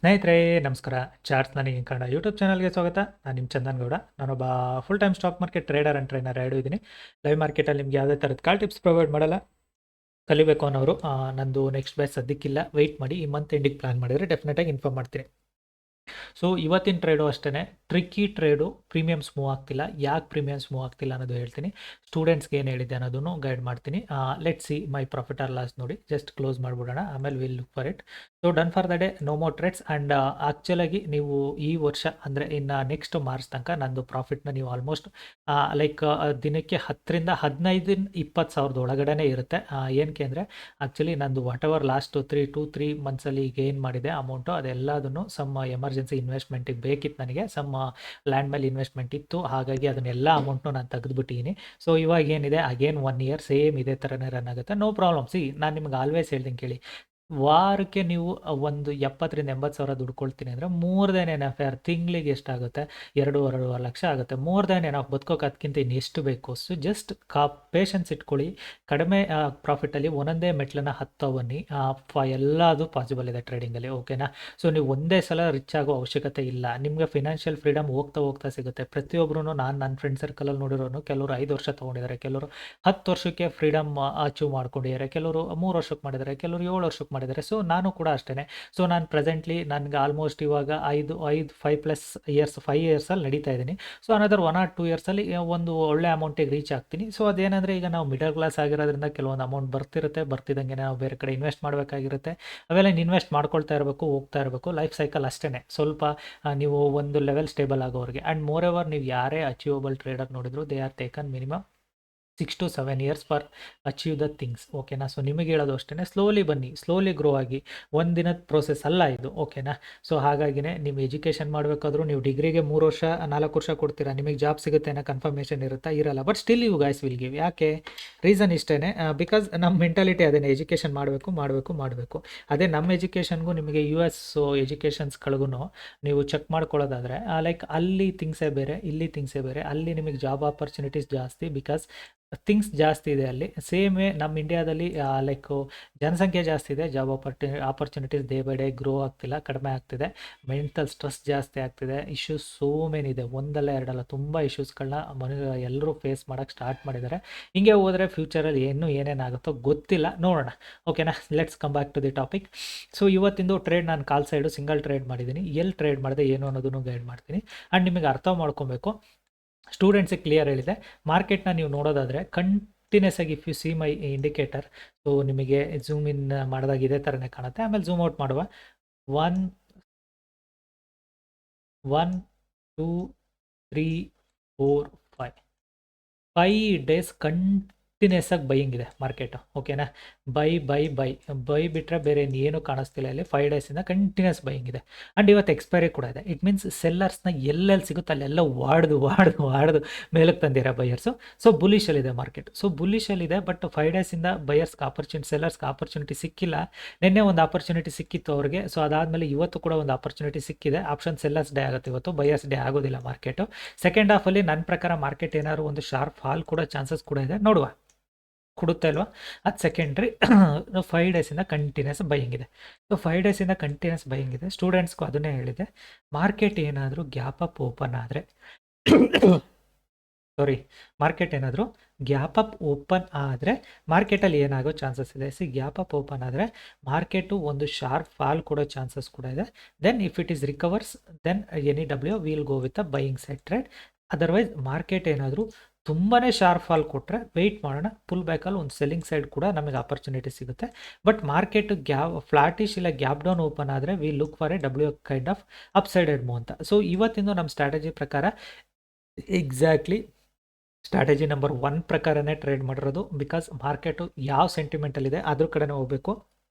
ಸ್ನೇಹಿತರೆ ನಮಸ್ಕಾರ. ಚಾರ್ಟ್ಸ್ ನನಗೆ ಕನ್ನಡ ಯೂಟ್ಯೂಬ್ ಚಾನಲ್ಗೆ ಸ್ವಾಗತ. ನಾನು ನಿಮ್ಮ ಚಂದನ್ ಗೌಡ. ನಾನೊಬ್ಬ full time stock market trader and trainer ಎರಡೂ ಇದ್ದೀನಿ. ಲೈವ್ ಮಾರ್ಕೆಟಲ್ಲಿ ನಿಮ್ಗೆ ಯಾವುದೇ ಥರದ ಕಾಲ್ ಟಿಪ್ಸ್ ಪ್ರೊವೈಡ್ ಮಾಡಲ್ಲ. ಕಲಿಬೇಕು ಅನ್ನೋರು ನಂದು ನೆಕ್ಸ್ಟ್ ಬ್ಯಾಚ್ ಸದ್ಯಕ್ಕಿಲ್ಲ, ವೆಯ್ಟ್ ಮಾಡಿ. ಈ ಮಂತ್ ಎಂಡಿಗೆ ಪ್ಲಾನ್ ಮಾಡಿದರೆ ಡೆಫಿನೆಟಾಗಿ ಇನ್ಫಾರ್ಮ್ ಮಾಡ್ತೀನಿ. ಸೊ ಇವತ್ತಿನ ಟ್ರೇಡು ಅಷ್ಟೇ ಟ್ರಿಕ್ಕಿ ಟ್ರೇಡು. ಪ್ರೀಮಿಯಮ್ಸ್ ಮೂವ್ ಆಗ್ತಿಲ್ಲ. ಯಾಕೆ ಪ್ರೀಮಿಯಮ್ಸ್ ಮೂವ್ ಆಗ್ತಿಲ್ಲ ಅನ್ನೋದು ಹೇಳ್ತೀನಿ. ಸ್ಟೂಡೆಂಟ್ಸ್ಗೆ ಏನು ಹೇಳಿದ್ದೆ ಅನ್ನೋದನ್ನು ಗೈಡ್ ಮಾಡ್ತೀನಿ. Let see my profit or loss ನೋಡಿ. ಜಸ್ಟ್ ಕ್ಲೋಸ್ ಮಾಡಿಬಿಡೋಣ, ಆಮೇಲೆ will look for it. So done for the day, no more trades. And ಆ್ಯಕ್ಚುಲಾಗಿ ನೀವು ಈ ವರ್ಷ ಅಂದರೆ ಇನ್ನು ನೆಕ್ಸ್ಟ್ ಮಾರ್ಚ್ ತನಕ ನಂದು ಪ್ರಾಫಿಟ್ನ ನೀವು ಆಲ್ಮೋಸ್ಟ್ ದಿನಕ್ಕೆ 10ರಿಂದ 15-20 ಸಾವಿರದ ಒಳಗಡೆ ಇರುತ್ತೆ. ಏನಕ್ಕೆ ಅಂದರೆ ಆ್ಯಕ್ಚುಲಿ ನಂದು ವಾಟ್ ಎವರ್ ಲಾಸ್ಟ್ 2-3 ಮಂತ್ಸಲ್ಲಿ ಈಗ ಏನು ಮಾಡಿದೆ ಅಮೌಂಟು ಅದೆಲ್ಲದನ್ನು ಸಮ್ ಎಮರ್ಜೆನ್ಸಿ ಇನ್ವೆಸ್ಟ್ಮೆಂಟಿಗೆ ಬೇಕಿತ್ತು. ನನಗೆ ಸಮ್ ಲ್ಯಾಂಡ್ ಮೇಲೆ ಇನ್ವೆಸ್ಟ್ಮೆಂಟ್ ಇತ್ತು, ಹಾಗಾಗಿ ಅದನ್ನೆಲ್ಲ ಅಮೌಂಟ್ನು ನಾನು ತೆಗೆದುಬಿಟ್ಟಿದ್ದೀನಿ. ಸೊ ಇವಾಗ ಏನಿದೆ ಅಗೇನ್ 1 ಇಯರ್ ಸೇಮ್ ಇದೇ ಥರನೇ ರನ್ ಆಗುತ್ತೆ. No problem. ಸಿ, ನಾನು ನಿಮ್ಗೆ ಆಲ್ವೇಸ್ ಹೇಳ್ತೀನಿ ಕೇಳಿ. ವಾರಕ್ಕೆ ನೀವು ಒಂದು 70,000-80 ಸಾವಿರ ದುಡ್ಕೊಳ್ತೀನಿ ಅಂದರೆ ಮೋರ್ ದೆನ್ ಎನಫ್. ತಿಂಗಳಿಗೆ ಎಷ್ಟಾಗುತ್ತೆ? 2-2.5 ಲಕ್ಷ ಆಗುತ್ತೆ. More than enough. ಬದುಕೋಕೆ ಅದಕ್ಕಿಂತ ಇನ್ನೆಷ್ಟು ಬೇಕು? ಸೊ ಜಸ್ಟ್ ಪೇಷನ್ಸ್ ಇಟ್ಕೊಳ್ಳಿ. ಕಡಿಮೆ ಪ್ರಾಫಿಟಲ್ಲಿ ಒಂದೊಂದೇ ಮೆಟ್ಲನ್ನ ಹತ್ತೋ ಬನ್ನಿ. ಎಲ್ಲದು ಪಾಸಿಬಲ್ ಇದೆ ಟ್ರೇಡಿಂಗಲ್ಲಿ, ಓಕೆನಾ? ಸೊ ನೀವು ಒಂದೇ ಸಲ ರಿಚ್ ಆಗೋ ಅವಶ್ಯಕತೆ ಇಲ್ಲ. ನಿಮಗೆ ಫಿನಾನ್ಷಿಯಲ್ ಫ್ರೀಡಮ್ ಹೋಗ್ತಾ ಹೋಗ್ತಾ ಸಿಗುತ್ತೆ. ಪ್ರತಿಯೊಬ್ಬರೂ ನಾನು ನನ್ನ ಫ್ರೆಂಡ್ ಸರ್ಕಲಲ್ಲಿ ನೋಡಿರೋನು, ಕೆಲವರು 5 ವರ್ಷ ತೊಗೊಂಡಿದ್ದಾರೆ, ಕೆಲವರು 10 ವರ್ಷಕ್ಕೆ ಫ್ರೀಡಮ್ ಅಚೀವ್ ಮಾಡ್ಕೊಂಡಿದ್ದಾರೆ, ಕೆಲವರು 3 ವರ್ಷಕ್ಕೆ ಮಾಡಿದ್ದಾರೆ, ಕೆಲವರು 7 ವರ್ಷಕ್ಕೆ ಮಾಡಿದ್ದಾರೆ. ಸೊ ನಾನು ಕೂಡ ಅಷ್ಟೇ. ಸೊ ನಾನು ಪ್ರೆಸೆಂಟ್ಲಿ ನನಗೆ ಆಲ್ಮೋಸ್ಟ್ ಇವಾಗ 5 ಇಯರ್ಸಲ್ಲಿ ನಡೀತಾ ಇದ್ದೀನಿ. ಸೊ ಅನದರ್ 1 or 2 ಇಯರ್ಸಲ್ಲಿ ಒಂದು ಒಳ್ಳೆ ಅಮೌಂಟಿಗೆ ರೀಚ್ ಆಗ್ತೀನಿ. ಸೊ ಅದೇನಂದರೆ ಈಗ ನಾವು ಮಿಡಲ್ ಕ್ಲಾಸ್ ಆಗಿರೋದ್ರಿಂದ ಕೆಲವೊಂದು ಅಮೌಂಟ್ ಬರ್ತಿರುತ್ತೆ, ಬರ್ತಿದ್ದಂಗೆ ನಾವು ಬೇರೆ ಕಡೆ ಇನ್ವೆಸ್ಟ್ ಮಾಡಬೇಕಾಗಿರುತ್ತೆ. ಅವೆಲ್ಲ ಇನ್ವೆಸ್ಟ್ ಮಾಡ್ಕೊಳ್ತಾ ಇರಬೇಕು, ಹೋಗ್ತಾ ಇರಬೇಕು. ಲೈಫ್ ಸೈಕಲ್ ಅಷ್ಟೇ. ಸ್ವಲ್ಪ ನೀವು ಒಂದು ಲೆವೆಲ್ ಸ್ಟೇಬಲ್ ಆಗೋರಿಗೆ. ಆ್ಯಂಡ್ ಮೋರ್ ಎವರ್ ನೀವು ಯಾರೇ ಅಚೀವಬಲ್ ಟ್ರೇಡರ್ ನೋಡಿದ್ರು, they are taken minimum 6 to 7 years for achieve the things, ಓಕೆನಾ? ಸೊ ನಿಮಗೆ ಹೇಳೋದು ಅಷ್ಟೇ, ಸ್ಲೋಲಿ ಬನ್ನಿ, ಸ್ಲೋಲಿ ಗ್ರೋ ಆಗಿ. ಒಂದಿನದ ಪ್ರೋಸೆಸ್ ಅಲ್ಲ ಇದು, ಓಕೆನಾ? ಸೊ ಹಾಗಾಗಿನೇ ನೀವು ಎಜುಕೇಷನ್ ಮಾಡಬೇಕಾದ್ರೂ ನೀವು ಡಿಗ್ರಿಗೆ 3 ವರ್ಷ 4 ವರ್ಷ ಕೊಡ್ತೀರಾ, ನಿಮಗೆ ಜಾಬ್ ಸಿಗುತ್ತೆ ಅನ್ನೋ ಕನ್ಫರ್ಮೇಷನ್ ಇರುತ್ತಾ? ಇರಲ್ಲ. But still you guys will give. ಯಾಕೆ? ರೀಸನ್ ಇಷ್ಟೇ, ಬಿಕಾಸ್ ನಮ್ಮ ಮೆಂಟಾಲಿಟಿ ಅದೇ, ಎಜುಕೇಷನ್ ಮಾಡಬೇಕು. ಅದೇ ನಮ್ಮ ಎಜುಕೇಷನ್ಗೂ ನಿಮಗೆ US ಎಜುಕೇಷನ್ಸ್ಗಳಿಗೂ ನೀವು ಚೆಕ್ ಮಾಡ್ಕೊಳ್ಳೋದಾದರೆ ಲೈಕ್ ಅಲ್ಲಿ ಥಿಂಗ್ಸೇ ಬೇರೆ, ಇಲ್ಲಿ ಥಿಂಗ್ಸೇ ಬೇರೆ. ಅಲ್ಲಿ ನಿಮಗೆ ಜಾಬ್ ಆಪರ್ಚುನಿಟೀಸ್ ಜಾಸ್ತಿ, ಬಿಕಾಸ್ ಥಿಂಗ್ಸ್ ಜಾಸ್ತಿ ಇದೆ ಅಲ್ಲಿ. ಸೇಮೇ ನಮ್ಮ ಇಂಡಿಯಾದಲ್ಲಿ ಲೈಕ್ ಜನಸಂಖ್ಯೆ ಜಾಸ್ತಿ ಇದೆ, job opportunities day by day grow ಆಗ್ತಿಲ್ಲ, ಕಡಿಮೆ ಆಗ್ತಿದೆ. ಮೆಂಟಲ್ ಸ್ಟ್ರೆಸ್ ಜಾಸ್ತಿ ಆಗ್ತಿದೆ. ಇಶ್ಯೂಸ್ ಸೋ ಮೆನಿ ಇದೆ, ಒಂದಲ್ಲ ಎರಡಲ್ಲ, ತುಂಬ ಇಶ್ಯೂಸ್ಗಳನ್ನ ಎಲ್ಲರೂ ಫೇಸ್ ಮಾಡೋಕ್ಕೆ ಸ್ಟಾರ್ಟ್ ಮಾಡಿದ್ದಾರೆ. ಹಿಂಗೆ ಹೋದರೆ ಫ್ಯೂಚರಲ್ಲಿ ಏನೇನಾಗುತ್ತೋ ಗೊತ್ತಿಲ್ಲ, ನೋಡೋಣ, ಓಕೆನಾ? Let's come back to the topic. So ಇವತ್ತಿಂದು ಟ್ರೇಡ್ ನಾನು ಕಾಲ್ ಸೈಡು ಸಿಂಗಲ್ ಟ್ರೇಡ್ ಮಾಡಿದ್ದೀನಿ. ಎಲ್ಲಿ ಟ್ರೇಡ್ ಮಾಡಿದೆ ಏನು ಅನ್ನೋದನ್ನು ಗೈಡ್ ಮಾಡ್ತೀನಿ. ಆ್ಯಂಡ್ ನಿಮಗೆ ಅರ್ಥ ಮಾಡ್ಕೊಬೇಕು. ಸ್ಟೂಡೆಂಟ್ಸಿಗೆ ಕ್ಲಿಯರ್ ಹೇಳಿದೆ. ಮಾರ್ಕೆಟ್ನ ನೀವು ನೋಡೋದಾದರೆ ಕಂಟಿನ್ಯೂಸ್ ಆಗಿ if U see my indicator, so ನಿಮಗೆ ಝೂಮ್ ಇನ್ ಮಾಡಿದಾಗ ಇದೇ ಥರನೇ ಕಾಣುತ್ತೆ. ಆಮೇಲೆ ಝೂಮ್ ಔಟ್ ಮಾಡುವ. 1 1 2 3 4 5 ಡೇಸ್ ಕಂಟಿನ್ಯೂಸ್ ಆಗಿ ಬೈಯಿಂಗ್ ಇದೆ ಮಾರ್ಕೆಟು, ಓಕೆನಾ? ಬೈ ಬಿಟ್ಟರೆ ಬೇರೆ ಏನು ಕಾಣಿಸ್ತಿಲ್ಲ ಇಲ್ಲಿ. 5 ಡೇಸಿಂದ ಕಂಟಿನ್ಯೂಸ್ ಬೈಯಿಂಗ್ ಇದೆ. ಆ್ಯಂಡ್ ಇವತ್ತು ಎಕ್ಸ್ಪೈರಿ ಕೂಡ ಇದೆ. ಇಟ್ ಮೀನ್ಸ್ ಸೆಲ್ಲರ್ಸ್ನ ಎಲ್ಲೆಲ್ಲಿ ಸಿಗುತ್ತೆ ಅಲ್ಲೆಲ್ಲ ವಾಡ್ದು ಮೇಲಕ್ಕೆ ತಂದಿರೋ ಬೈಯರ್ಸು. ಸೊ ಬುಲಿಶಲ್ಲಿದೆ ಮಾರ್ಕೆಟ್. ಸೊ ಬುಲಿಶಲ್ಲಿದೆ, ಬಟ್ 5 ಡೇಸಿಂದ ಬೈಯರ್ಸ್ಗೆ ಸೆಲ್ಲರ್ಸ್ಗೆ ಆಪರ್ಚುನಿಟಿ ಸಿಕ್ಕಿಲ್ಲ. ನಿನ್ನೆ ಒಂದು ಆಪರ್ಚುನಿಟಿ ಸಿಕ್ಕಿತ್ತು ಅವ್ರಿಗೆ. ಸೊ ಅದಾದಮೇಲೆ ಇವತ್ತು ಕೂಡ ಒಂದು ಆಪರ್ಚುನಿಟಿ ಸಿಕ್ಕಿದೆ. ಆಪ್ಷನ್ ಸೆಲ್ಲರ್ಸ್ ಡೇ ಆಗುತ್ತೆ ಇವತ್ತು, ಬೈಯರ್ಸ್ ಡೇ ಆಗೋದಿಲ್ಲ ಮಾರ್ಕೆಟು. ಸೆಕೆಂಡ್ ಹಾಫಲ್ಲಿ ನನ್ನ ಪ್ರಕಾರ ಮಾರ್ಕೆಟ್ ಏನಾದ್ರು ಒಂದು ಶಾರ್ಪ್ ಫಾಲ್ ಕೂಡ ಚಾನ್ಸಸ್ ಕೂಡ ಇದೆ, ನೋಡುವ ಕೊಡುತ್ತಾ ಇಲ್ವಾ? ಅದು ಸೆಕೆಂಡ್ರಿ. 5 ಡೇಸಿಂದ ಕಂಟಿನ್ಯೂಸ್ ಬೈಯಿಂಗ್ ಇದೆ. ಸೊ 5 ಡೇಸಿಂದ ಕಂಟಿನ್ಯೂಸ್ ಬೈಯಿಂಗ್ ಇದೆ. ಸ್ಟೂಡೆಂಟ್ಸ್ಗೂ ಅದನ್ನೇ ಹೇಳಿದೆ. ಮಾರ್ಕೆಟ್ ಏನಾದರೂ ಗ್ಯಾಪ್ ಅಪ್ ಓಪನ್ ಆದರೆ ಮಾರ್ಕೆಟಲ್ಲಿ ಏನಾಗೋ ಚಾನ್ಸಸ್ ಇದೆ. ಗ್ಯಾಪ್ ಅಪ್ ಓಪನ್ ಆದರೆ ಮಾರ್ಕೆಟು ಒಂದು ಶಾರ್ಪ್ ಫಾಲ್ ಕೊಡೋ ಚಾನ್ಸಸ್ ಕೂಡ ಇದೆ. Then if it is recovers, then any W will go with a buying side trade. Otherwise market ಏನಾದರೂ ತುಂಬಾ ಶಾರ್ಪ್ ಫಾಲ್ ಕೊಟ್ಟರೆ ವೆಯ್ಟ್ ಮಾಡೋಣ. ಪುಲ್ ಬ್ಯಾಕಲ್ಲಿ ಒಂದು ಸೆಲ್ಲಿಂಗ್ ಸೈಡ್ ಕೂಡ ನಮಗೆ ಆಪರ್ಚುನಿಟಿ ಸಿಗುತ್ತೆ. ಬಟ್ ಮಾರ್ಕೆಟ್ ಫ್ಲಾಟಿಶ್ ಇಲ್ಲ ಗ್ಯಾಪ್ ಡೌನ್ ಓಪನ್ ಆದರೆ we look for a W kind of up sided move ಅಂತ. ಸೊ ಇವತ್ತಿಂದು ನಮ್ಮ ಸ್ಟ್ರಾಟಜಿ ಪ್ರಕಾರ ಎಕ್ಸಾಕ್ಟ್ಲಿ ಸ್ಟ್ರಾಟಜಿ ನಂಬರ್ 1 ಪ್ರಕಾರನೇ ಟ್ರೇಡ್ ಮಾಡಿರೋದು. ಬಿಕಾಸ್ ಮಾರ್ಕೆಟು ಯಾವ ಸೆಂಟಿಮೆಂಟಲ್ಲಿದೆ ಅದ್ರ ಕಡೆನೇ ಹೋಗಬೇಕು.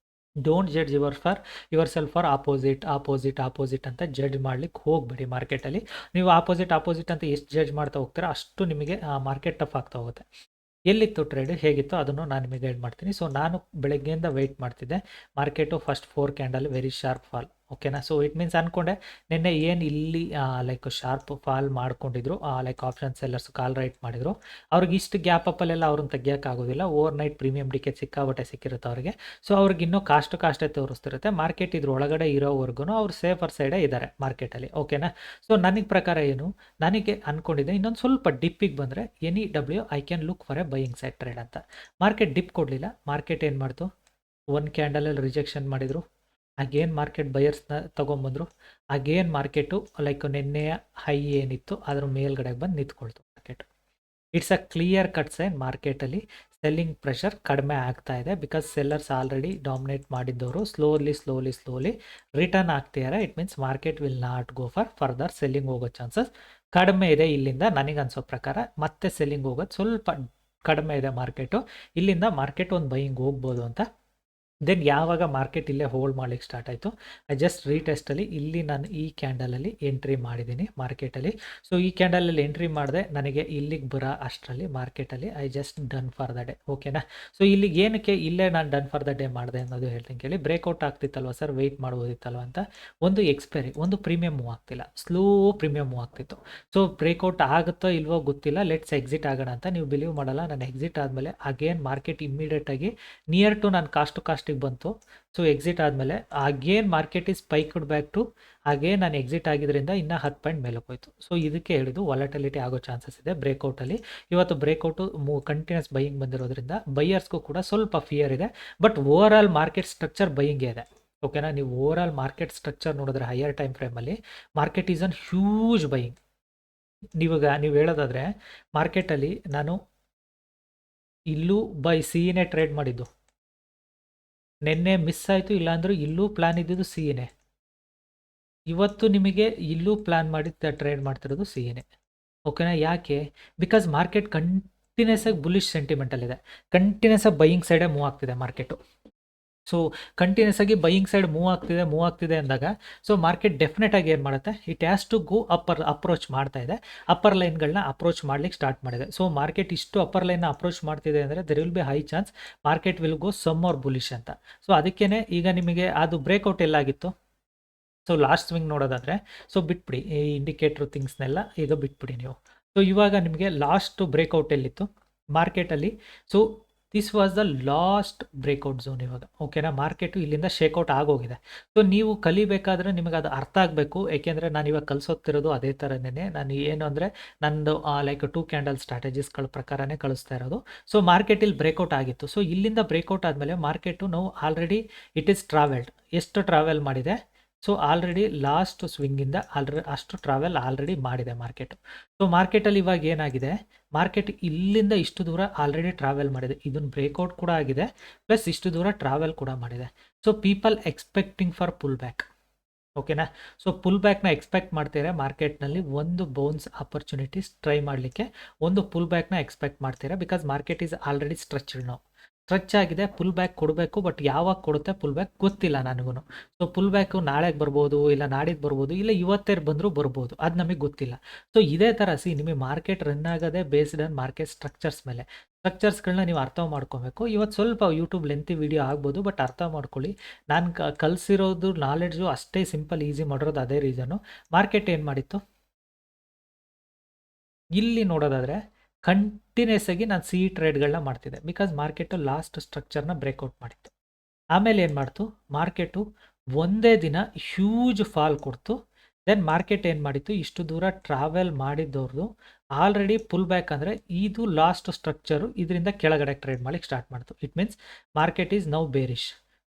Don't judge your self for opposite ಅಂತ ಜಡ್ಜ್ ಮಾಡ್ಲಿಕ್ಕೆ ಹೋಗಬೇಡಿ. ಮಾರ್ಕೆಟಲ್ಲಿ ನೀವು ಆಪೋಸಿಟ್ ಅಂತ ಎಷ್ಟು ಜಡ್ಜ್ ಮಾಡ್ತಾ ಹೋಗ್ತೀರಾ ಅಷ್ಟು ನಿಮಗೆ ಮಾರ್ಕೆಟ್ ಟಫ್ ಆಗ್ತಾ ಹೋಗುತ್ತೆ. ಎಲ್ಲಿತ್ತು ಟ್ರೇಡ್, ಹೇಗಿತ್ತು ಅದನ್ನು ನಾನು ನಿಮಗೆ ಗೈಡ್ ಮಾಡ್ತೀನಿ. ಸೊ ನಾನು ಬೆಳಗ್ಗೆಯಿಂದ ವೆಯ್ಟ್ ಮಾಡ್ತಿದ್ದೆ. Market first 4 candle very sharp fall, ಓಕೆನಾ. ಸೊ ಇಟ್ ಮೀನ್ಸ್ ಅಂದ್ಕೊಂಡೆ ನಿನ್ನೆ ಏನು ಇಲ್ಲಿ ಲೈಕ್ ಶಾರ್ಪ್ ಫಾಲ್ ಮಾಡ್ಕೊಂಡಿದ್ರು, like option sellers call write ಮಾಡಿದ್ರು, ಅವ್ರಿಗೆ ಇಷ್ಟು ಗ್ಯಾಪ್ ಅಪ್ಪಲ್ಲೆಲ್ಲ ಅವ್ರನ್ನ ತೆಗಿಯೋಕ್ಕಾಗೋದಿಲ್ಲ. ಓವರ್ ನೈಟ್ ಪ್ರೀಮಿಯಂ ಡಿಕೆ ಸಿಕ್ಕಾಬಟ್ಟೆ ಸಿಕ್ಕಿರುತ್ತೆ ಅವ್ರಿಗೆ. ಸೊ ಅವ್ರಿಗೆ ಇನ್ನೂ ಕಾಷ್ಟೇ ತೋರಿಸ್ತಿರುತ್ತೆ. ಮಾರ್ಕೆಟ್ ಇದ್ರ ಒಳಗಡೆ ಇರೋವರೆಗೂ ಅವ್ರು ಸೇಫರ್ ಸೈಡೇ ಇದ್ದಾರೆ ಮಾರ್ಕೆಟಲ್ಲಿ. ಓಕೆನಾ. ಸೊ ನನಗೆ ಪ್ರಕಾರ ಏನು, ನನಗೆ ಅಂದ್ಕೊಂಡಿದ್ದೆ ಇನ್ನೊಂದು ಸ್ವಲ್ಪ ಡಿಪ್ಪಿಗೆ ಬಂದರೆ any W I can look for a buying side trade ಅಂತ. ಮಾರ್ಕೆಟ್ ಡಿಪ್ ಕೊಡಲಿಲ್ಲ. ಮಾರ್ಕೆಟ್ ಏನು ಮಾಡ್ತು, ಒಂದು ಕ್ಯಾಂಡಲಲ್ಲಿ ರಿಜೆಕ್ಷನ್ ಮಾಡಿದರು. ಅಗೇನ್ ಮಾರ್ಕೆಟ್ ಬಯರ್ಸ್ನ ತೊಗೊಂಬಂದರು. ಅಗೇನ್ ಮಾರ್ಕೆಟು ಲೈಕ್ ನಿನ್ನೆಯ ಹೈ ಏನಿತ್ತು ಅದ್ರ ಮೇಲ್ಗಡೆಗೆ ಬಂದು ನಿಂತ್ಕೊಳ್ತು market. It's a clear cut sign ಮಾರ್ಕೆಟಲ್ಲಿ ಸೆಲ್ಲಿಂಗ್ ಪ್ರೆಷರ್ ಕಡಿಮೆ ಆಗ್ತಾ ಇದೆ. ಬಿಕಾಸ್ ಸೆಲ್ಲರ್ಸ್ ಆಲ್ರೆಡಿ ಡಾಮಿನೇಟ್ ಮಾಡಿದ್ದವರು ಸ್ಲೋಲಿ ರಿಟರ್ನ್ ಆಗ್ತಿದ್ದಾರೆ. It means market will not go for further selling ಹೋಗೋ ಚಾನ್ಸಸ್ ಕಡಿಮೆ ಇದೆ. ಇಲ್ಲಿಂದ ನನಗೆ ಅನ್ಸೋ ಪ್ರಕಾರ ಮತ್ತೆ ಸೆಲ್ಲಿಂಗ್ ಹೋಗೋದು ಸ್ವಲ್ಪ ಕಡಿಮೆ ಇದೆ ಮಾರ್ಕೆಟು. ಇಲ್ಲಿಂದ ಮಾರ್ಕೆಟ್ ಒಂದು ಬೈಯಿಂಗ್ ಹೋಗ್ಬೋದು ಅಂತ. ದೆನ್ ಯಾವಾಗ ಮಾರ್ಕೆಟ್ ಇಲ್ಲೇ ಹೋಲ್ಡ್ ಮಾಡ್ಲಿಕ್ಕೆ ಸ್ಟಾರ್ಟ್ ಆಯಿತು, ಐ ಜಸ್ಟ್ ರೀಟೆಸ್ಟಲ್ಲಿ ಇಲ್ಲಿ ನಾನು ಈ ಕ್ಯಾಂಡಲಲ್ಲಿ ಎಂಟ್ರಿ ಮಾಡಿದ್ದೀನಿ ಮಾರ್ಕೆಟಲ್ಲಿ. ಸೊ ಈ ಕ್ಯಾಂಡಲಲ್ಲಿ ಎಂಟ್ರಿ ಮಾಡಿದೆ, ನನಗೆ ಇಲ್ಲಿಗೆ ಬರೋ ಅಷ್ಟರಲ್ಲಿ ಮಾರ್ಕೆಟಲ್ಲಿ I just done for the day. ಓಕೆನಾ. ಸೊ ಇಲ್ಲಿಗೆ ಏನಕ್ಕೆ ಇಲ್ಲೇ ನಾನು ಡನ್ ಫಾರ್ ದ ಡೇ ಮಾಡಿದೆ ಅನ್ನೋದು ಹೇಳ್ತೀನಿ ಕೇಳಿ. ಬ್ರೇಕ್ಔಟ್ ಆಗ್ತಿತ್ತಲ್ವ ಸರ್, ವೆಯ್ಟ್ ಮಾಡ್ಬೋದಿತ್ತಲ್ವ ಅಂತ. ಒಂದು ಎಕ್ಸ್ಪೈರಿ, ಒಂದು ಪ್ರೀಮಿಯಮ್ ಮೂವ್ ಆಗ್ತಿಲ್ಲ, ಸ್ಲೋ ಪ್ರೀಮಿಯಮ್ ಮೂವ್ ಆಗ್ತಿತ್ತು. ಸೊ ಬ್ರೇಕ್ಔಟ್ ಆಗುತ್ತೋ ಇಲ್ವೋ ಗೊತ್ತಿಲ್ಲ, ಲೆಟ್ಸ್ ಎಕ್ಸಿಟ್ ಆಗೋಣ ಅಂತ. ನೀವು ಬಿಲೀವ್ ಮಾಡಲ್ಲ, ನಾನು ಎಕ್ಸಿಟ್ ಆದಮೇಲೆ ಅಗೇನ್ ಮಾರ್ಕೆಟ್ ಇಮ್ಮಿಡಿಯೇಟಾಗಿ ನಿಯರ್ ಟು ನಾನು ಕಾಸ್ಟಿಗೆ ಬಂತು. ಸೊ ಎಕ್ಸಿಟ್ ಆದಮೇಲೆ again market is spiked back to again ನಾನು ಎಕ್ಸಿಟ್ ಆಗಿದ್ದರಿಂದ ಇನ್ನೂ 10 ಪಾಯಿಂಟ್ ಮೇಲಕ್ಕೆ ಹೋಯ್ತು. ಸೊ ಇದಕ್ಕೆ ಹೇಳಿದ್ದು ವಾಲಟಿಲಿಟಿ ಆಗೋ ಚಾನ್ಸಸ್ ಇದೆ ಬ್ರೇಕ್ಔಟಲ್ಲಿ. ಇವತ್ತು ಬ್ರೇಕ್ಔಟು ಕಂಟಿನ್ಯೂಸ್ ಬೈಯಿಂಗ್ ಬಂದಿರೋದ್ರಿಂದ ಬೈಯರ್ಸ್ಗೂ ಕೂಡ ಸ್ವಲ್ಪ ಫಿಯರ್ ಇದೆ. But over all market structure ಬೈಯಿಂಗೇ ಇದೆ. ಓಕೆನಾ. ನೀವು ಓವರ್ ಆಲ್ ಮಾರ್ಕೆಟ್ ಸ್ಟ್ರಕ್ಚರ್ ನೋಡಿದ್ರೆ ಹೈಯರ್ ಟೈಮ್ ಫ್ರೇಮಲ್ಲಿ market is an huge buying. ನೀವು ಹೇಳೋದಾದರೆ ಮಾರ್ಕೆಟಲ್ಲಿ ನಾನು ಇಲ್ಲೂ ಬೈ ಸಿನೇ ಟ್ರೇಡ್ ಮಾಡಿದ್ದು, ನಿನ್ನೆ ಮಿಸ್ ಆಯಿತು. ಇಲ್ಲಾಂದ್ರೆ ಇಲ್ಲೂ ಪ್ಲಾನ್ ಇದ್ದಿದ್ದು ಸಿನೇ. ಇವತ್ತು ನಿಮಗೆ ಇಲ್ಲೂ ಪ್ಲಾನ್ ಮಾಡಿ ಟ್ರೇಡ್ ಮಾಡ್ತಿರೋದು ಸಿನೇ. ಓಕೆನಾ. ಯಾಕೆ? ಬಿಕಾಸ್ ಮಾರ್ಕೆಟ್ ಕಂಟಿನ್ಯೂಸ್ ಆಗಿ ಬುಲಿಶ್ ಸೆಂಟಿಮೆಂಟಲ್ಲಿದೆ. ಕಂಟಿನ್ಯೂಸ್ ಆಗಿ ಬೈಯಿಂಗ್ ಸೈಡೇ ಮೂವ್ ಆಗ್ತಿದೆ ಮಾರ್ಕೆಟು. ಸೊ ಕಂಟಿನ್ಯೂಸ್ ಆಗಿ ಬೈಯಿಂಗ್ ಸೈಡ್ ಮೂವ್ ಆಗ್ತಿದೆ ಅಂದಾಗ ಸೊ ಮಾರ್ಕೆಟ್ ಡೆಫಿನೆಟ್ ಆಗಿ ಏನು ಮಾಡುತ್ತೆ, it has to go approach ಮಾಡ್ತಾ ಇದೆ. ಅಪ್ಪರ್ ಲೈನ್ಗಳನ್ನ ಅಪ್ರೋಚ್ ಮಾಡ್ಲಿಕ್ಕೆ ಸ್ಟಾರ್ಟ್ ಮಾಡಿದೆ. ಸೊ ಮಾರ್ಕೆಟ್ ಇಷ್ಟು ಅಪ್ಪರ್ ಲೈನ್ನ ಅಪ್ರೋಚ್ ಮಾಡ್ತಿದೆ ಅಂದರೆ there will be high chance market will go some are bullish ಅಂತ. ಸೊ ಅದಕ್ಕೇ ಈಗ ನಿಮಗೆ ಅದು ಬ್ರೇಕ್ಔಟ್ ಎಲ್ಲಾಗಿತ್ತು. ಸೊ ಲಾಸ್ಟ್ ಸ್ವಿಂಗ್ ನೋಡೋದಾದರೆ ಸೊ ಬಿಟ್ಬಿಡಿ ಈ ಇಂಡಿಕೇಟ್ರ್ ಥಿಂಗ್ಸ್ನೆಲ್ಲ, ಈಗ ಬಿಟ್ಬಿಡಿ ನೀವು. ಸೊ ಇವಾಗ ನಿಮಗೆ ಲಾಸ್ಟ್ ಬ್ರೇಕ್ಔಟ್ ಎಲ್ಲಿತ್ತು ಮಾರ್ಕೆಟಲ್ಲಿ. So this was the last breakout zone ಇವಾಗ. ಓಕೆನಾ. ಮಾರ್ಕೆಟು ಇಲ್ಲಿಂದ ಶೇಕ್ಔಟ್ ಆಗೋಗಿದೆ. ಸೊ ನೀವು ಕಲಿಬೇಕಾದ್ರೆ ನಿಮಗೆ ಅದು ಅರ್ಥ ಆಗಬೇಕು. ಏಕೆಂದರೆ ನಾನು ಇವಾಗ ಕಲಿಸೋಗ್ತಿರೋದು ಅದೇ ಥರನೇ. ನಾನು ಏನು ಅಂದರೆ ನಂದು ಲೈಕ್ 2 ಕ್ಯಾಂಡಲ್ ಸ್ಟ್ರಾಟಜೀಸ್ಗಳ ಪ್ರಕಾರನೇ ಕಳಿಸ್ತಾ ಇರೋದು. ಸೊ ಮಾರ್ಕೆಟ್ ಇಲ್ಲಿ ಬ್ರೇಕ್ಔಟ್ ಆಗಿತ್ತು. ಸೊ ಇಲ್ಲಿಂದ ಬ್ರೇಕ್ಔಟ್ ಆದಮೇಲೆ ಮಾರ್ಕೆಟು ನಾವು ಆಲ್ರೆಡಿ ಇಟ್ ಈಸ್ ಟ್ರಾವೆಲ್ಡ್. ಎಷ್ಟು ಟ್ರಾವೆಲ್ ಮಾಡಿದೆ? ಸೊ ಆಲ್ರೆಡಿ ಲಾಸ್ಟ್ ಸ್ವಿಂಗಿಂದ ಅಷ್ಟು ಟ್ರಾವೆಲ್ ಆಲ್ರೆಡಿ ಮಾಡಿದೆ ಮಾರ್ಕೆಟು. ಸೊ ಮಾರ್ಕೆಟಲ್ಲಿ ಇವಾಗ ಏನಾಗಿದೆ, ಮಾರ್ಕೆಟ್ ಇಲ್ಲಿಂದ ಇಷ್ಟು ದೂರ ಆಲ್ರೆಡಿ ಟ್ರಾವೆಲ್ ಮಾಡಿದೆ. ಇದನ್ನು ಬ್ರೇಕ್ಔಟ್ ಕೂಡ ಆಗಿದೆ, ಪ್ಲಸ್ ಇಷ್ಟು ದೂರ ಟ್ರಾವೆಲ್ ಕೂಡ ಮಾಡಿದೆ. So people expecting for pull back. ಓಕೆನಾ. ಸೊ ಪುಲ್ ಬ್ಯಾಕ್ನ ಎಕ್ಸ್ಪೆಕ್ಟ್ ಮಾಡ್ತೀರಾ ಮಾರ್ಕೆಟ್ನಲ್ಲಿ. ಒಂದು ಬೌನ್ಸ್ ಆಪರ್ಚುನಿಟೀಸ್ ಟ್ರೈ ಮಾಡಲಿಕ್ಕೆ ಒಂದು ಪುಲ್ ಬ್ಯಾಕ್ನ ಎಕ್ಸ್ಪೆಕ್ಟ್ ಮಾಡ್ತೀರಾ. Because market is already stretched ನಾವು. ಸ್ಟ್ರೆಚ್ ಆಗಿದೆ, ಪುಲ್ ಬ್ಯಾಕ್ ಕೊಡಬೇಕು. ಬಟ್ ಯಾವಾಗ ಕೊಡುತ್ತೆ ಪುಲ್ ಬ್ಯಾಕ್ ಗೊತ್ತಿಲ್ಲ ನನಗೂ. ಸೊ ಪುಲ್ ಬ್ಯಾಕು ನಾಳೆಗೆ ಬರ್ಬೋದು, ಇಲ್ಲ ನಾಡಿದ್ದು ಬರ್ಬೋದು, ಇಲ್ಲ ಇವತ್ತೇ ಬಂದರೂ ಬರ್ಬೋದು, ಅದು ನಮಗೆ ಗೊತ್ತಿಲ್ಲ. ಸೊ ಇದೇ ಥರ ನಿಮಗೆ ಮಾರ್ಕೆಟ್ ರನ್ ಆಗೋದೇ ಬೇಸ್ಡ್ ಆನ್ ಮಾರ್ಕೆಟ್ ಸ್ಟ್ರಕ್ಚರ್ಸ್ ಮೇಲೆ. ಸ್ಟ್ರಕ್ಚರ್ಸ್ಗಳನ್ನ ನೀವು ಅರ್ಥ ಮಾಡ್ಕೊಬೇಕು. ಇವತ್ತು ಸ್ವಲ್ಪ ಯೂಟ್ಯೂಬ್ ಲೆಂತಿ ವಿಡಿಯೋ ಆಗ್ಬೋದು, ಬಟ್ ಅರ್ಥ ಮಾಡ್ಕೊಳ್ಳಿ. ನಾನು ಕಲಿಸಿರೋದು ನಾಲೆಡ್ಜು ಅಷ್ಟೇ ಸಿಂಪಲ್ ಈಸಿ ಮಾಡಿರೋದು ಅದೇ ರೀಸನು. ಮಾರ್ಕೆಟ್ ಏನು ಮಾಡಿತ್ತು ಇಲ್ಲಿ ನೋಡೋದಾದರೆ ಕಂಟಿನ್ಯೂಸ್ ಆಗಿ ನಾನು ಸಿ ಟ್ರೇಡ್ಗಳನ್ನ ಮಾಡ್ತಿದ್ದೆ. ಬಿಕಾಸ್ ಮಾರ್ಕೆಟು ಲಾಸ್ಟ್ ಸ್ಟ್ರಕ್ಚರ್ನ ಬ್ರೇಕ್ಔಟ್ ಮಾಡಿತ್ತು. ಆಮೇಲೆ ಏನು ಮಾಡ್ತು ಮಾರ್ಕೆಟು, ಒಂದೇ ದಿನ ಹ್ಯೂಜ್ ಫಾಲ್ ಕೊಡ್ತು. ದೆನ್ ಮಾರ್ಕೆಟ್ ಏನು ಮಾಡಿತ್ತು, ಇಷ್ಟು ದೂರ ಟ್ರಾವೆಲ್ ಮಾಡಿದ್ದವ್ರದ್ದು ಆಲ್ರೆಡಿ ಪುಲ್ ಬ್ಯಾಕ್ ಅಂದರೆ ಇದು ಲಾಸ್ಟ್ ಸ್ಟ್ರಕ್ಚರು, ಇದರಿಂದ ಕೆಳಗಡೆ ಟ್ರೇಡ್ ಮಾಡಲಿಕ್ಕೆ ಸ್ಟಾರ್ಟ್ ಮಾಡ್ತು. It means market is now bearish.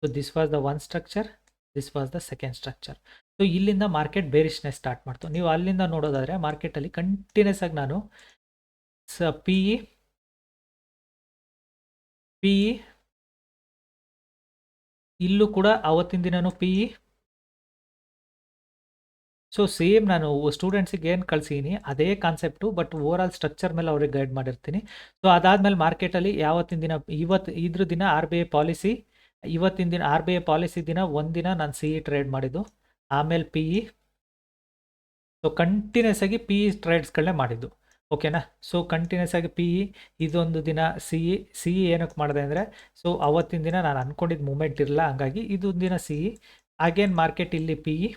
So this was the one structure, this was the second structure. So ಇಲ್ಲಿಂದ ಮಾರ್ಕೆಟ್ ಬೇರಿಶ್ನೆಸ್ ಸ್ಟಾರ್ಟ್ ಮಾಡ್ತು. ನೀವು ಅಲ್ಲಿಂದ ನೋಡೋದಾದರೆ ಮಾರ್ಕೆಟಲ್ಲಿ ಕಂಟಿನ್ಯೂಸ್ ಆಗಿ ನಾನು ಪಿ ಇ ಇಲ್ಲೂ ಕೂಡ ಅವತ್ತಿನ ದಿನನೂ ಪಿ ಇ. ಸೊ ಸೇಮ್ ನಾನು ಸ್ಟೂಡೆಂಟ್ಸಿಗೆ ಏನು ಕಳಿಸೀನಿ ಅದೇ concept, but over all structure ಮೇಲೆ ಅವ್ರಿಗೆ ಗೈಡ್ ಮಾಡಿರ್ತೀನಿ. ಸೊ ಅದಾದಮೇಲೆ ಮಾರ್ಕೆಟಲ್ಲಿ ಯಾವತ್ತಿನ ದಿನ, ಇದ್ರ ದಿನ RBI ಪಾಲಿಸಿ, ಇವತ್ತಿನ ದಿನ RBI ಪಾಲಿಸಿ ದಿನ ಒಂದಿನ ನಾನು ಸಿ ಇ ಟ್ರೇಡ್ ಮಾಡಿದ್ದು. ಆಮೇಲೆ ಪಿ ಇ. ಸೊ ಕಂಟಿನ್ಯೂಸ್ ಆಗಿ ಪಿ ಇ ಟ್ರೇಡ್ಸ್ಗಳನ್ನೇ ಮಾಡಿದ್ದು. ಓಕೆನಾ. ಸೊ ಕಂಟಿನ್ಯೂಸ್ ಆಗಿ ಪಿ ಇ, ಇದೊಂದು ದಿನ ಸಿ ಇ ಏನಕ್ಕೆ ಮಾಡಿದೆ ಅಂದರೆ, ಸೊ ಅವತ್ತಿನ ದಿನ ನಾನು ಅಂದ್ಕೊಂಡಿದ್ದು ಮೂಮೆಂಟ್ ಇರಲ್ಲ, ಹಂಗಾಗಿ ಇದೊಂದು ದಿನ ಸಿ ಇ, ಅಗೇನ್ ಮಾರ್ಕೆಟ್ ಇಲ್ಲಿ ಪಿ ಇ,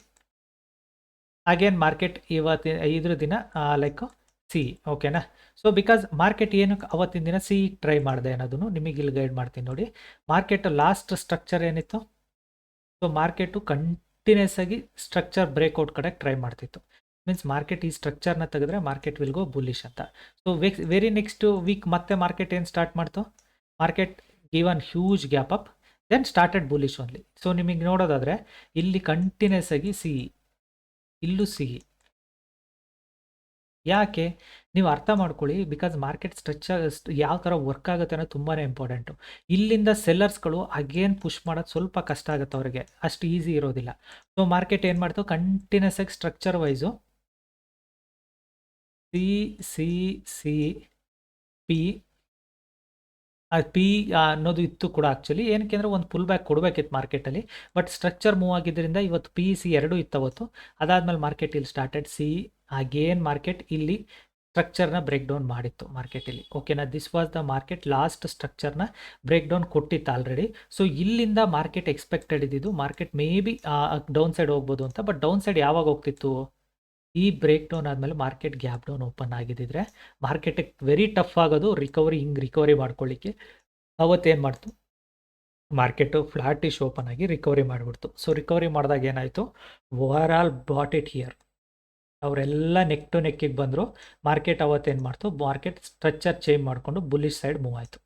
ಅಗೇನ್ ಮಾರ್ಕೆಟ್ ಇದ್ರ ದಿನ ಲೈಕ್ ಸಿ, ಓಕೆನಾ. ಸೊ ಬಿಕಾಸ್ ಮಾರ್ಕೆಟ್ ಏನಕ್ಕೆ ಅವತ್ತಿನ ದಿನ ಸಿ ಟ್ರೈ ಮಾಡಿದೆ ಅನ್ನೋದನ್ನು ನಿಮಗೆ ಇಲ್ಲಿ ಗೈಡ್ ಮಾಡ್ತೀನಿ ನೋಡಿ. ಮಾರ್ಕೆಟ್ ಲಾಸ್ಟ್ ಸ್ಟ್ರಕ್ಚರ್ ಏನಿತ್ತು, ಸೊ ಮಾರ್ಕೆಟು ಕಂಟಿನ್ಯೂಸ್ ಆಗಿ ಸ್ಟ್ರಕ್ಚರ್ ಬ್ರೇಕ್ಔಟ್ ಕಡೆ ಟ್ರೈ ಮಾಡ್ತಿತ್ತು. ಮೀನ್ಸ್ ಮಾರ್ಕೆಟ್ ಈ ಸ್ಟ್ರಕ್ಚರ್ನ ತೆಗೆದ್ರೆ ಮಾರ್ಕೆಟ್ ವಿಲ್ ಗೋ ಬುಲ್ಲಿಶ್ ಅಂತ. ಸೊ ವೆರಿ ನೆಕ್ಸ್ಟ್ ವೀಕ್ ಮತ್ತೆ ಮಾರ್ಕೆಟ್ ಏನು ಸ್ಟಾರ್ಟ್ ಮಾಡ್ತು, market given huge gap up, then started bullish only. So ನಿಮಗೆ ನೋಡೋದಾದರೆ ಇಲ್ಲಿ ಕಂಟಿನ್ಯೂಸ್ ಆಗಿ ಸಿ, ಇಲ್ಲೂ ಸಿ. ಯಾಕೆ ನೀವು ಅರ್ಥ ಮಾಡ್ಕೊಳ್ಳಿ, ಬಿಕಾಸ್ ಮಾರ್ಕೆಟ್ ಸ್ಟ್ರಕ್ಚರ್ ಯಾವ ಥರ ವರ್ಕ್ ಆಗುತ್ತೆ ಅನ್ನೋದು ತುಂಬಾ ಇಂಪಾರ್ಟೆಂಟು. ಇಲ್ಲಿಂದ ಸೆಲ್ಲರ್ಸ್ಗಳು ಅಗೇನ್ ಪುಷ್ ಮಾಡೋದು ಸ್ವಲ್ಪ ಕಷ್ಟ ಆಗುತ್ತೆ ಅವ್ರಿಗೆ, ಅಷ್ಟು ಈಸಿ ಇರೋದಿಲ್ಲ. ಸೊ ಮಾರ್ಕೆಟ್ ಏನು ಮಾಡ್ತು, ಕಂಟಿನ್ಯೂಸ್ ಆಗಿ structure wise C C C P P ಅನ್ನೋದು ಇತ್ತು ಕೂಡ ಆ್ಯಕ್ಚುಲಿ. ಏನಕ್ಕೆ ಅಂದರೆ ಒಂದು ಪುಲ್ ಬ್ಯಾಕ್ ಕೊಡಬೇಕಿತ್ತು ಮಾರ್ಕೆಟಲ್ಲಿ, ಬಟ್ ಸ್ಟ್ರಕ್ಚರ್ ಮೂವ್ ಆಗಿದ್ದರಿಂದ ಇವತ್ತು ಪಿ ಸಿ ಎರಡೂ ಇತ್ತು ಅವತ್ತು. ಅದಾದಮೇಲೆ ಮಾರ್ಕೆಟ್ ಇಲ್ಲಿ ಸ್ಟಾರ್ಟೆಡ್ ಸಿ, ಅಗೇನ್ ಮಾರ್ಕೆಟ್ ಇಲ್ಲಿ ಸ್ಟ್ರಕ್ಚರ್ನ ಬ್ರೇಕ್ ಡೌನ್ ಮಾಡಿತ್ತು ಮಾರ್ಕೆಟ್ ಇಲ್ಲಿ, ಓಕೆನಾ. This was the market last ಸ್ಟ್ರಕ್ಚರ್ನ ಬ್ರೇಕ್ ಡೌನ್ ಕೊಟ್ಟಿತ್ತು ಆಲ್ರೆಡಿ. ಸೊ ಇಲ್ಲಿಂದ ಮಾರ್ಕೆಟ್ ಎಕ್ಸ್ಪೆಕ್ಟೆಡ್ ಇದ್ದಿದ್ದು market may be down side ಹೋಗ್ಬೋದು ಅಂತ. ಬಟ್ ಡೌನ್ ಸೈಡ್ ಯಾವಾಗ ಹೋಗ್ತಿತ್ತು, ಈ ಬ್ರೇಕ್ ಡೌನ್ ಆದಮೇಲೆ ಮಾರ್ಕೆಟ್ ಗ್ಯಾಪ್ ಡೌನ್ ಓಪನ್ ಆಗಿದ್ದಿದ್ರೆ ಮಾರ್ಕೆಟಿಗೆ ವೆರಿ ಟಫ್ ಆಗೋದು ರಿಕವರಿ ಮಾಡ್ಕೊಳ್ಳಿಕ್ಕೆ. ಅವತ್ತೇನು ಮಾಡ್ತು, ಮಾರ್ಕೆಟು ಫ್ಲಾಟಿಶ್ ಓಪನ್ ಆಗಿ ರಿಕವರಿ ಮಾಡಿಬಿಡ್ತು. ಸೊ ರಿಕವರಿ ಮಾಡಿದಾಗ ಏನಾಯಿತು, over all bought it here, ಅವರೆಲ್ಲ ನೆಕ್ ಟು ನೆಕ್ಕಿಗೆ ಬಂದರು. ಮಾರ್ಕೆಟ್ ಅವತ್ತೇನು ಮಾಡ್ತು, ಮಾರ್ಕೆಟ್ ಸ್ಟ್ರಕ್ಚರ್ ಚೇಂಜ್ ಮಾಡಿಕೊಂಡು ಬುಲ್ಲಿಶ್ ಸೈಡ್ ಮೂವ್ ಆಯಿತು.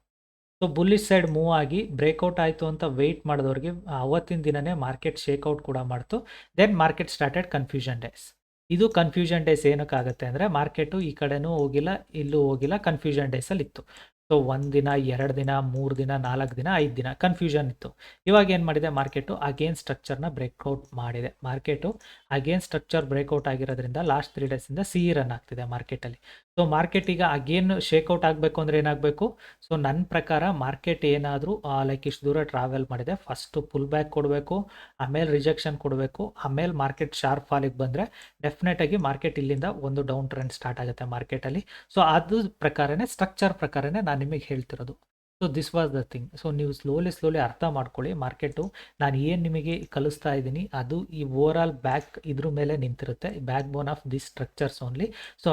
ಸೊ ಬುಲ್ಲಿಶ್ ಸೈಡ್ ಮೂವ್ ಆಗಿ ಬ್ರೇಕ್ಔಟ್ ಆಯಿತು ಅಂತ ವೆಯ್ಟ್ ಮಾಡಿದವ್ರಿಗೆ ಅವತ್ತಿನ ದಿನವೇ ಮಾರ್ಕೆಟ್ ಶೇಕ್ಔಟ್ ಕೂಡ ಮಾಡ್ತು. Then market started confusion days. ಇದು ಕನ್ಫ್ಯೂಷನ್ ಡೇಸ್ ಏನಕ್ಕಾಗುತ್ತೆ ಅಂದರೆ ಮಾರ್ಕೆಟು ಈ ಕಡೆನೂ ಹೋಗಿಲ್ಲ, ಇಲ್ಲೂ ಹೋಗಿಲ್ಲ, ಕನ್ಫ್ಯೂಷನ್ ಡೇಸಲ್ಲಿ ಇತ್ತು. ಸೊ 1 ದಿನ 2 ದಿನ 3 ದಿನ 4 ದಿನ 5 ದಿನ ಕನ್ಫ್ಯೂಷನ್ ಇತ್ತು. ಇವಾಗ ಏನು ಮಾಡಿದೆ, ಮಾರ್ಕೆಟು ಅಗೇನ್ ಸ್ಟ್ರಕ್ಚರ್ನ ಬ್ರೇಕ್ಔಟ್ ಮಾಡಿದೆ. ಮಾರ್ಕೆಟು ಅಗೇನ್ ಸ್ಟ್ರಕ್ಚರ್ ಬ್ರೇಕ್ಔಟ್ ಆಗಿರೋದ್ರಿಂದ ಲಾಸ್ಟ್ 3 ಡೇಸಿಂದ ಸಿ ರನ್ ಆಗ್ತಿದೆ ಮಾರ್ಕೆಟಲ್ಲಿ. ಸೊ ಮಾರ್ಕೆಟ್ ಈಗ ಅಗೇನ್ ಶೇಕ್ಔಟ್ ಆಗಬೇಕು ಅಂದರೆ ಏನಾಗಬೇಕು, ಸೊ ನನ್ನ ಪ್ರಕಾರ ಮಾರ್ಕೆಟ್ ಏನಾದರೂ ಲೈಕ್ ಇಷ್ಟು ದೂರ ಟ್ರಾವೆಲ್ ಮಾಡಿದೆ, ಫಸ್ಟು ಪುಲ್ ಬ್ಯಾಕ್ ಕೊಡಬೇಕು, ಆಮೇಲೆ ರಿಜೆಕ್ಷನ್ ಕೊಡಬೇಕು, ಆಮೇಲೆ ಮಾರ್ಕೆಟ್ ಶಾರ್ಪ್ ಫಾಲಿಗೆ ಬಂದರೆ ಡೆಫಿನೆಟಾಗಿ ಮಾರ್ಕೆಟ್ ಇಲ್ಲಿಂದ ಒಂದು ಡೌನ್ ಟ್ರೆಂಡ್ ಸ್ಟಾರ್ಟ್ ಆಗುತ್ತೆ ಮಾರ್ಕೆಟಲ್ಲಿ. ಸೊ ಅದು ಪ್ರಕಾರನೇ ಸ್ಟ್ರಕ್ಚರ್ ಪ್ರಕಾರನೇ ನಾನು ನಿಮಗೆ ಹೇಳ್ತಿರೋದು. So this was the thing. So ನೀವು ಸ್ಲೋಲಿ ಅರ್ಥ ಮಾಡ್ಕೊಳ್ಳಿ. ಮಾರ್ಕೆಟು ನಾನು ಏನು ನಿಮಗೆ ಕಲಿಸ್ತಾ ಇದ್ದೀನಿ ಅದು ಈ ಓವರ್ ಆಲ್ ಬ್ಯಾಕ್ ಇದ್ರ ಮೇಲೆ ನಿಂತಿರುತ್ತೆ, backbone of this structures only. So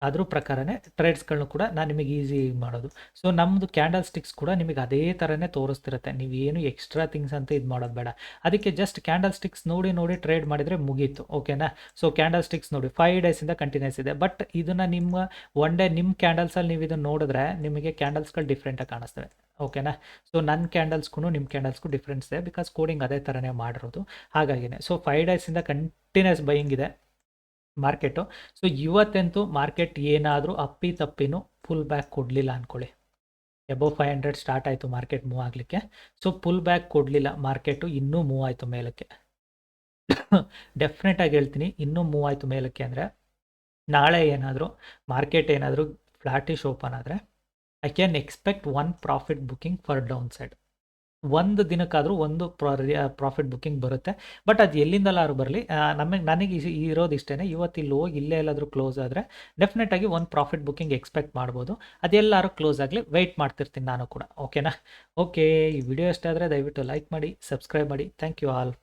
ಅದ್ರ ಪ್ರಕಾರನೇ ಟ್ರೇಡ್ಸ್ಗಳನ್ನೂ ಕೂಡ ನಾನು ನಿಮಗೆ ಈಸಿ ಮಾಡೋದು. ಸೊ ನಮ್ಮದು ಕ್ಯಾಂಡಲ್ ಸ್ಟಿಕ್ಸ್ ಕೂಡ ನಿಮಗೆ ಅದೇ ಥರನೇ ತೋರಿಸ್ತಿರುತ್ತೆ, ನೀವು ಏನು ಎಕ್ಸ್ಟ್ರಾ ಥಿಂಗ್ಸ್ ಅಂತ ಇದು ಮಾಡೋದು ಬೇಡ. ಅದಕ್ಕೆ ಜಸ್ಟ್ ಕ್ಯಾಂಡಲ್ ಸ್ಟಿಕ್ಸ್ ನೋಡಿ ಟ್ರೇಡ್ ಮಾಡಿದರೆ ಮುಗೀತು, ಓಕೆನಾ. ಸೊ ಕ್ಯಾಂಡಲ್ ಸ್ಟಿಕ್ಸ್ ನೋಡಿ 5 ಡೇಸಿಂದ ಕಂಟಿನ್ಯೂಸ್ ಇದೆ. ಬಟ್ ಇದನ್ನು ನಿಮ್ಮ ಒನ್ ಡೇ ನಿಮ್ಮ ಕ್ಯಾಂಡಲ್ಸಲ್ಲಿ ನೀವು ಇದನ್ನು ನೋಡಿದ್ರೆ ನಿಮಗೆ ಕ್ಯಾಂಡಲ್ಸ್ಗಳು ಡಿಫ್ರೆಂಟಾಗಿ ಕಾಣಿಸ್ತವೆ, ಓಕೆನಾ. ಸೊ ನನ್ನ ಕ್ಯಾಂಡಲ್ಸ್ಗೂ ನಿಮ್ಮ ಕ್ಯಾಂಡಲ್ಸ್ಗೂ ಡಿಫ್ರೆನ್ಸ್ ಇದೆ, ಬಿಕಾಸ್ ಕೋಡಿಂಗ್ ಅದೇ ಥರನೇ ಮಾಡಿರೋದು, ಹಾಗಾಗಿನೇ. ಸೊ 5 ಡೇಸಿಂದ ಕಂಟಿನ್ಯೂಸ್ ಬೈಯಿಂಗ್ ಇದೆ ಮಾರ್ಕೆಟು. ಸೊ ಇವತ್ತಂತೂ ಮಾರ್ಕೆಟ್ ಏನಾದರೂ ಅಪ್ಪಿ ತಪ್ಪಿನೂ ಫುಲ್ ಬ್ಯಾಕ್ ಕೊಡಲಿಲ್ಲ ಅಂದ್ಕೊಳ್ಳಿ. ಎಬೋವ್ 500 ಸ್ಟಾರ್ಟ್ ಆಯಿತು ಮಾರ್ಕೆಟ್ ಮೂವ್ ಆಗಲಿಕ್ಕೆ. ಸೊ ಫುಲ್ ಬ್ಯಾಕ್ ಕೊಡಲಿಲ್ಲ ಮಾರ್ಕೆಟು, ಇನ್ನೂ ಮೂವ್ ಆಯಿತು ಮೇಲಕ್ಕೆ. ಡೆಫಿನೆಟಾಗಿ ಹೇಳ್ತೀನಿ, ಇನ್ನೂ ಮೂವ್ ಆಯಿತು ಮೇಲಕ್ಕೆ ಅಂದರೆ ನಾಳೆ ಏನಾದರೂ ಮಾರ್ಕೆಟ್ ಏನಾದರೂ ಫ್ಲಾಟಿಶ್ ಓಪನ್ ಆದರೆ I can expect 1 profit booking for down side. ಒಂದು ದಿನಕ್ಕಾದರೂ ಒಂದು ಪ್ರಾಫಿಟ್ ಬುಕ್ಕಿಂಗ್ ಬರುತ್ತೆ. ಬಟ್ ಅದು ಎಲ್ಲಿಂದಲಾದ್ರೂ ಬರಲಿ, ನನಗೆ ಇರೋದು ಇಷ್ಟೇ. ಇವತ್ತು ಇಲ್ಲಿ ಹೋಗಿ ಇಲ್ಲೇ ಎಲ್ಲಾದರೂ ಕ್ಲೋಸ್ ಆದರೆ ಡೆಫಿನೆಟಾಗಿ ಒಂದು ಪ್ರಾಫಿಟ್ ಬುಕ್ಕಿಂಗ್ ಎಕ್ಸ್ಪೆಕ್ಟ್ ಮಾಡ್ಬೋದು. ಅದೆಲ್ಲರೂ ಕ್ಲೋಸ್ ಆಗಲಿ ವೆಯ್ಟ್ ಮಾಡ್ತಿರ್ತೀನಿ ನಾನು ಕೂಡ, ಓಕೆನಾ. ಓಕೆ, ಈ ವಿಡಿಯೋ ಇಷ್ಟ ಆದರೆ ದಯವಿಟ್ಟು ಲೈಕ್ ಮಾಡಿ, ಸಬ್ಸ್ಕ್ರೈಬ್ ಮಾಡಿ. Thank you all.